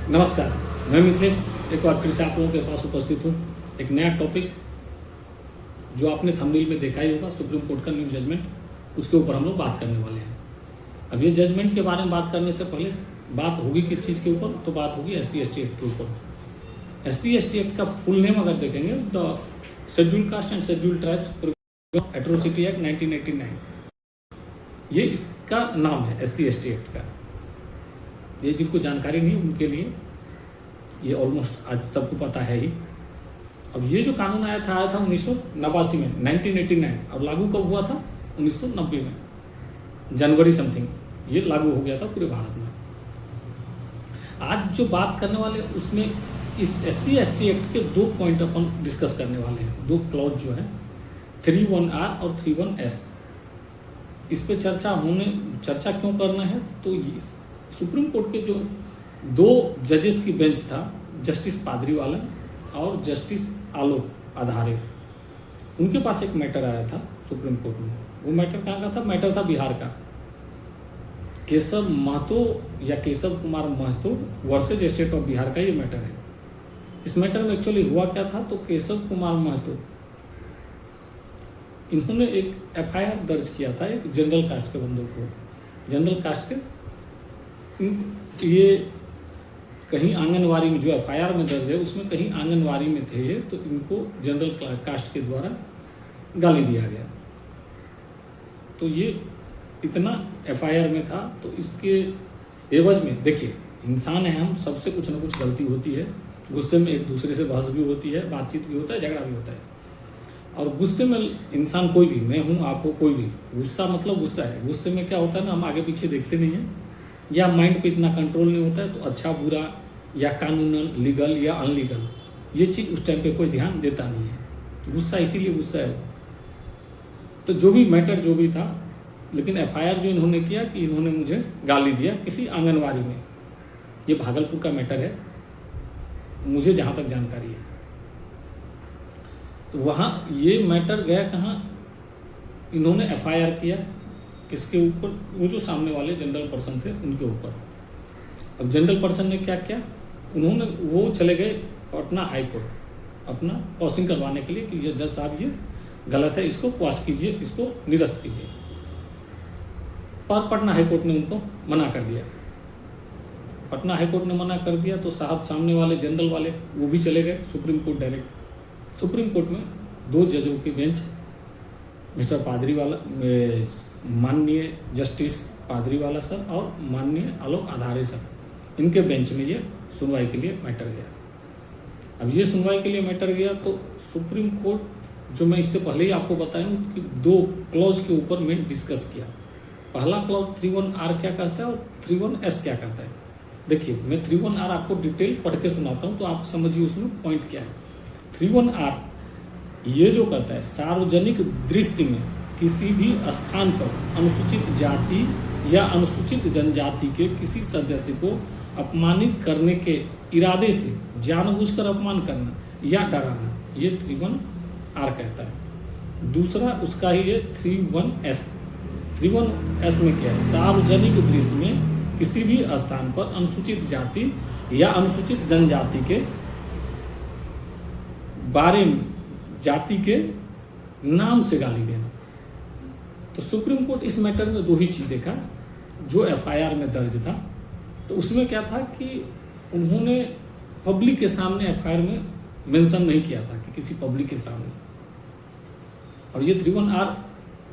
नमस्कार, मैं मिथिलेश एक बार फिर से आप लोगों के पास उपस्थित हूँ। एक नया टॉपिक जो आपने थंबनेल में देखा ही होगा, सुप्रीम कोर्ट का न्यू जजमेंट, उसके ऊपर हम लोग बात करने वाले हैं। अब ये जजमेंट के बारे में बात करने से पहले बात होगी किस चीज़ के ऊपर, तो बात होगी SC/ST एक्ट के ऊपर। SC/ST एक्ट का फुल नेम अगर देखेंगे the schedule caste and schedule tribes atrocity act 1989, ये इसका नाम है SC/ST एक्ट का। ये जिनको जानकारी नहीं उनके लिए ये ऑलमोस्ट आज सबको पता है ही। अब ये जो कानून आया था 1989 में, 1989, और लागू कब हुआ था? 1990 में जनवरी समथिंग ये लागू हो गया था पूरे भारत में। आज जो बात करने वाले उसमें इस SC/ST एक्ट के दो पॉइंट अपन डिस्कस करने वाले हैं, दो क्लॉज जो है 31R और 31S। इस पे चर्चा क्यों करना है, तो सुप्रीम कोर्ट के जो दो जजेस की बेंच था, जस्टिस पादरीवाला और जस्टिस आलोक आधारे, उनके पास एक मैटर आया था सुप्रीम कोर्ट में। वो मैटर कहाँ का था? मैटर था बिहार का। केशव महतो या Keshav Kumar Mahto versus state of Bihar का ये मैटर है। इस मैटर में एक्चुअली हुआ क्या था, तो केशव कुमार महतो इन्होंने एक FIR दर्ज किया था एक जनरल कास्ट के बंदों को। जनरल कास्ट के ये कहीं आंगनवाड़ी में, जो FIR में दर्ज है उसमें कहीं आंगनवाड़ी में थे ये, तो इनको जनरल कास्ट के द्वारा गाली दिया गया। तो ये इतना FIR में था, तो इसके एवज में देखिए, इंसान है हम, सबसे कुछ ना कुछ गलती होती है। गुस्से में एक दूसरे से बहस भी होती है, बातचीत भी होता है, झगड़ा भी होता है। और गुस्से में इंसान कोई भी, मैं हूँ, आप हो, कोई भी, गुस्सा मतलब गुस्सा है। गुस्से में क्या होता है ना, हम आगे पीछे देखते नहीं हैं, या माइंड पे इतना कंट्रोल नहीं होता है, तो अच्छा बुरा या कानूनन, लीगल या अनलीगल, ये चीज़ उस टाइम पे कोई ध्यान देता नहीं है। गुस्सा इसीलिए गुस्सा है। तो जो भी मैटर जो भी था, लेकिन FIR जो इन्होंने किया कि इन्होंने मुझे गाली दिया किसी आंगनवाड़ी में, ये भागलपुर का मैटर है मुझे जहाँ तक जानकारी है। तो वहाँ ये मैटर गया कहाँ, इन्होंने FIR किया किसके ऊपर? वो जो सामने वाले जनरल पर्सन थे उनके ऊपर। अब जनरल पर्सन ने क्या किया, उन्होंने वो चले गए पटना हाई कोर्ट अपना क्रॉसिंग करवाने के लिए कि ये जज साहब ये गलत है, इसको क्वाश कीजिए, इसको निरस्त कीजिए। पर पटना हाई कोर्ट ने उनको मना कर दिया। पटना हाई कोर्ट ने मना कर दिया तो साहब सामने वाले जनरल वाले वो भी चले गए supreme court direct. Supreme court में दो जजों की बेंच, मिस्टर पादरीवाला, माननीय जस्टिस पादरीवाला सर और माननीय आलोक आधारे सर, इनके बेंच में ये सुनवाई के लिए मैटर गया। अब ये सुनवाई के लिए मैटर गया तो सुप्रीम कोर्ट, जो मैं इससे पहले ही आपको बताया कि दो क्लॉज के ऊपर मैं डिस्कस किया। पहला क्लॉज 31R क्या कहता है और 31S क्या कहता है। देखिए, मैं 31R आपको डिटेल पढ़ के सुनाता हूँ तो आप समझिए उसमें पॉइंट क्या है। 31R ये जो कहता है, सार्वजनिक दृश्य में किसी भी स्थान पर अनुसूचित जाति या अनुसूचित जनजाति के किसी सदस्य को अपमानित करने के इरादे से जानबूझकर अपमान करना या डराना, ये 31R कहता है। दूसरा उसका ही है 31S। 31S में क्या है? सार्वजनिक दृश्य में किसी भी स्थान पर अनुसूचित जाति या अनुसूचित जनजाति के बारे में, जाति के नाम से गाली देना। तो सुप्रीम कोर्ट इस मैटर में दो ही चीज देखा, जो FIR में दर्ज था, तो उसमें क्या था कि उन्होंने पब्लिक के सामने FIR में मेंशन नहीं किया था कि किसी पब्लिक के सामने। और ये 31R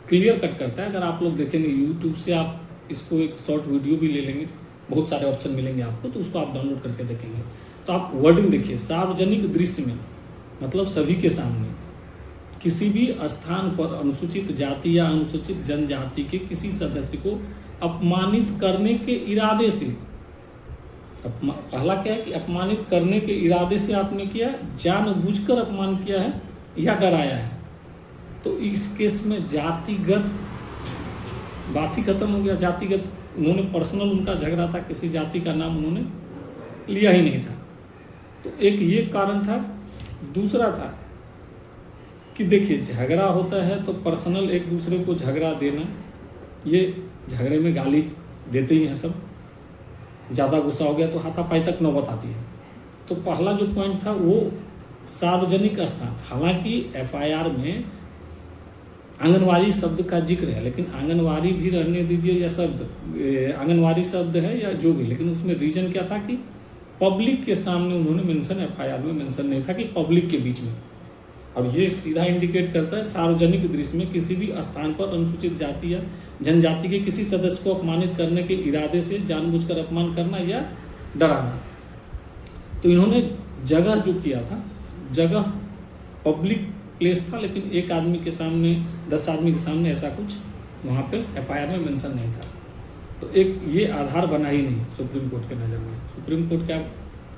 क्लियर कट करता है। अगर आप लोग देखेंगे यूट्यूब से, आप इसको एक शॉर्ट वीडियो भी ले लेंगे, बहुत सारे ऑप्शन मिलेंगे आपको, तो उसको आप डाउनलोड करके देखेंगे। तो आप वर्डिंग देखिए, सार्वजनिक दृश्य में मतलब सभी के सामने किसी भी स्थान पर अनुसूचित जाति या अनुसूचित जनजाति के किसी सदस्य को अपमानित करने के इरादे से, पहला क्या है कि अपमानित करने के इरादे से आपने किया, जानबूझकर अपमान किया है या डराया है। तो इस केस में जातिगत बात ही खत्म हो गया। जातिगत, उन्होंने पर्सनल उनका झगड़ा था, किसी जाति का नाम उन्होंने लिया ही नहीं था। तो एक ये कारण था। दूसरा था कि देखिए, झगड़ा होता है तो पर्सनल एक दूसरे को झगड़ा देना, ये झगड़े में गाली देते ही हैं सब, ज़्यादा गुस्सा हो गया तो हाथापाई तक नौबत आती है। तो पहला जो पॉइंट था वो सार्वजनिक स्थान, हालांकि एफआईआर में आंगनवाड़ी शब्द का जिक्र है, लेकिन आंगनवाड़ी भी रहने दीजिए या शब्द आंगनवाड़ी शब्द है या जो भी, लेकिन उसमें रीजन क्या था कि पब्लिक के सामने उन्होंने मेंशन, एफआईआर में मेंशन नहीं था कि पब्लिक के बीच में। और ये सीधा इंडिकेट करता है सार्वजनिक दृश्य में किसी भी स्थान पर अनुसूचित जाति या जनजाति के किसी सदस्य को अपमानित करने के इरादे से जानबूझकर अपमान करना या डराना। तो इन्होंने जगह जो किया था, जगह पब्लिक प्लेस था, लेकिन एक आदमी के सामने 10 आदमी के सामने ऐसा कुछ वहाँ पे एफआईआर में मेंशन नहीं था। तो एक ये आधार बना ही नहीं सुप्रीम कोर्ट के नज़र में। सुप्रीम कोर्ट क्या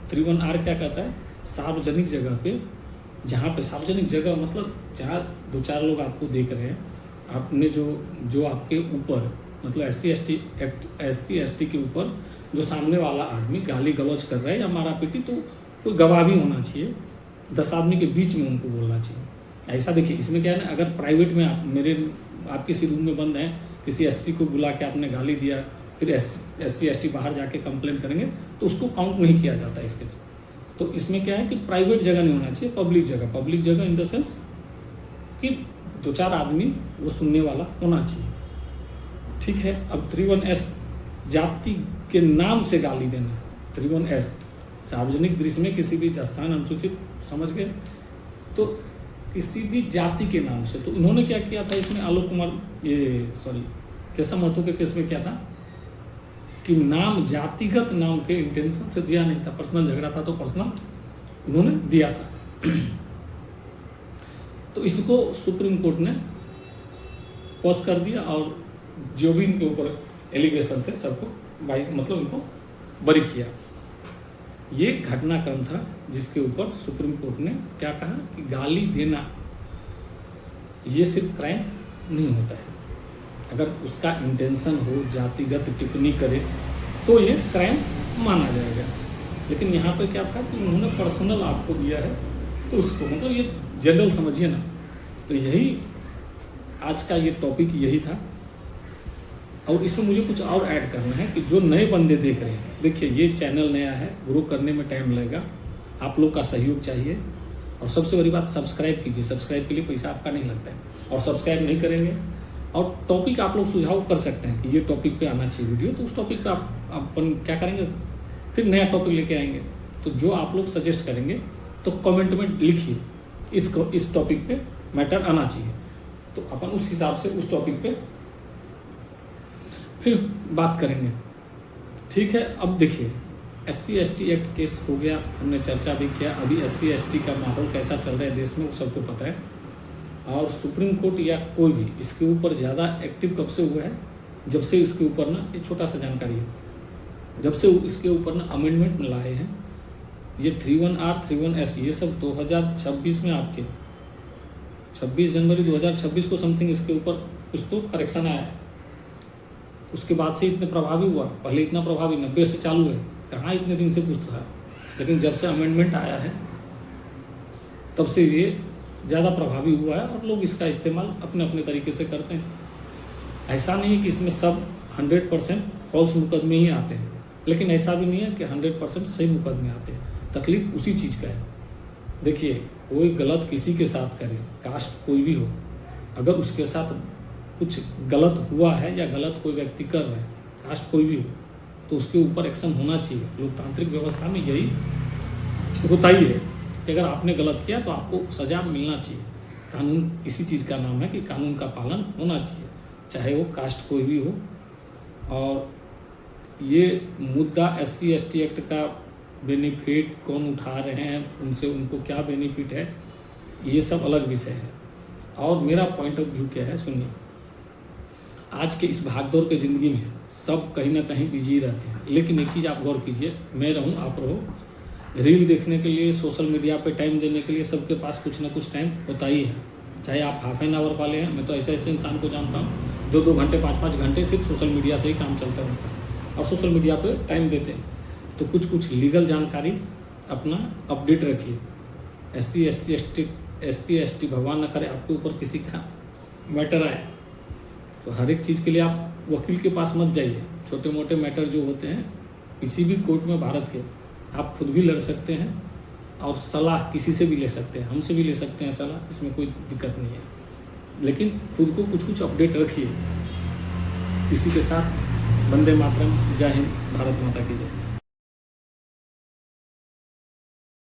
31R क्या कहता है, सार्वजनिक जगह पे, जहाँ पे सार्वजनिक जगह मतलब जहाँ 2-4 लोग आपको देख रहे हैं, आपने जो आपके ऊपर मतलब SC ST के ऊपर जो सामने वाला आदमी गाली गलौज कर रहा है या मारा पीटी, तो कोई गवाह भी होना चाहिए, 10 आदमी के बीच में उनको बोलना चाहिए। ऐसा देखिए, इसमें क्या है ना, अगर प्राइवेट में आप किसी रूम में बंद हैं, किसी ST को बुला के आपने गाली दिया, फिर SC ST बाहर जाके कंप्लेन करेंगे तो उसको काउंट नहीं किया जाता इसके। तो इसमें क्या है कि प्राइवेट जगह नहीं होना चाहिए, पब्लिक जगह इन द सेंस कि 2-4 आदमी वो सुनने वाला होना चाहिए। ठीक है। अब 31S जाति के नाम से गाली देना, 31S सार्वजनिक दृश्य में किसी भी स्थान अनुसूचित, समझ गए, तो किसी भी जाति के नाम से। तो उन्होंने क्या किया था इसमें, आलोक कुमार केशव महतो के केस में क्या था कि नाम जातिगत नाम के इंटेंशन से दिया नहीं था, पर्सनल झगड़ा था तो पर्सनल उन्होंने दिया था। तो इसको सुप्रीम कोर्ट ने पॉज कर दिया और जो भी इनके ऊपर एलिगेशन थे सबको मतलब उनको बरी किया। ये घटनाक्रम था जिसके ऊपर सुप्रीम कोर्ट ने क्या कहा कि गाली देना ये सिर्फ क्राइम नहीं होता है, अगर उसका इंटेंशन हो जातिगत टिप्पणी करे तो ये क्राइम माना जाएगा। लेकिन यहाँ पे क्या था कि उन्होंने पर्सनल आपको दिया है तो उसको मतलब ये जनरल समझिए ना। तो यही आज का ये टॉपिक यही था। और इसमें मुझे कुछ और ऐड करना है कि जो नए बंदे देख रहे हैं, देखिए ये चैनल नया है, ग्रो करने में टाइम लगेगा, आप लोग का सहयोग चाहिए। और सबसे बड़ी बात, सब्सक्राइब कीजिए, सब्सक्राइब के लिए पैसा आपका नहीं लगता है। और सब्सक्राइब नहीं करेंगे और टॉपिक आप लोग सुझाव कर सकते हैं कि ये टॉपिक पे आना चाहिए वीडियो, तो उस टॉपिक पे आप अपन क्या करेंगे, फिर नया टॉपिक लेके आएंगे। तो जो आप लोग सजेस्ट करेंगे तो कमेंट में लिखिए इस टॉपिक पे मैटर आना चाहिए, तो अपन उस हिसाब से उस टॉपिक पे फिर बात करेंगे। ठीक है। अब देखिए SC ST एक्ट केस हो गया, हमने चर्चा भी किया। अभी SC ST का माहौल कैसा चल रहा है देश में वो सबको पता है। और सुप्रीम कोर्ट या कोई भी इसके ऊपर ज़्यादा एक्टिव कब से हुआ है, जब से इसके ऊपर ना, ये छोटा सा जानकारी है, जब से इसके ऊपर ना अमेंडमेंट लाए हैं, ये 31R 31S ये सब 2026 में, आपके 26 जनवरी 2026 को समथिंग इसके ऊपर कुछ तो करेक्शन आया है। उसके बाद से इतने प्रभावी हुआ, पहले इतना प्रभावी 90 से चालू है, कहाँ इतने दिन से कुछ था, लेकिन जब से अमेंडमेंट आया है तब से ये ज़्यादा प्रभावी हुआ है और लोग इसका इस्तेमाल अपने अपने तरीके से करते हैं। ऐसा नहीं है कि इसमें सब 100% फॉल्स मुकदमे ही आते हैं, लेकिन ऐसा भी नहीं है कि 100% सही मुकदमे आते हैं। तकलीफ उसी चीज़ का है। देखिए, कोई गलत किसी के साथ करे, कास्ट कोई भी हो, अगर उसके साथ कुछ गलत हुआ है या गलत कोई व्यक्ति कर रहा है, कास्ट कोई भी हो, तो उसके ऊपर एक्शन होना चाहिए। लोकतांत्रिक व्यवस्था में यही होता ही है कि अगर आपने गलत किया तो आपको सजा मिलना चाहिए। कानून इसी चीज़ का नाम है कि कानून का पालन होना चाहिए, चाहे वो कास्ट कोई भी हो। और ये मुद्दा SC ST एक्ट का बेनिफिट कौन उठा रहे हैं, उनसे उनको क्या बेनिफिट है, ये सब अलग विषय है। और मेरा पॉइंट ऑफ व्यू क्या है सुनिए। आज के इस भागदौड़ के ज़िंदगी में सब कहीं ना कहीं बिजी रहते हैं, लेकिन एक चीज़ आप गौर कीजिए, मैं रहूं आप रहो, रील देखने के लिए, सोशल मीडिया पे टाइम देने के लिए सबके पास कुछ ना कुछ टाइम होता ही है। चाहे आप हाफ एन आवर वाले हैं, मैं तो ऐसे इंसान को जानता हूँ 2-2 घंटे 5-5 घंटे सिर्फ सोशल मीडिया से ही काम चलता रहता है और सोशल मीडिया पे टाइम देते हैं। तो कुछ लीगल जानकारी अपना अपडेट रखिए। SC ST भगवान न करे आपके ऊपर किसी का मैटर आए तो हर एक चीज़ के लिए आप वकील के पास मत जाइए। छोटे मोटे मैटर जो होते हैं किसी भी कोर्ट में भारत के आप खुद भी लड़ सकते हैं और सलाह किसी से भी ले सकते हैं, हमसे भी ले सकते हैं सलाह, इसमें कोई दिक्कत नहीं है। लेकिन खुद को कुछ कुछ अपडेट रखिए। इसी के साथ वंदे मातरम, जय हिंद, भारत माता की जय।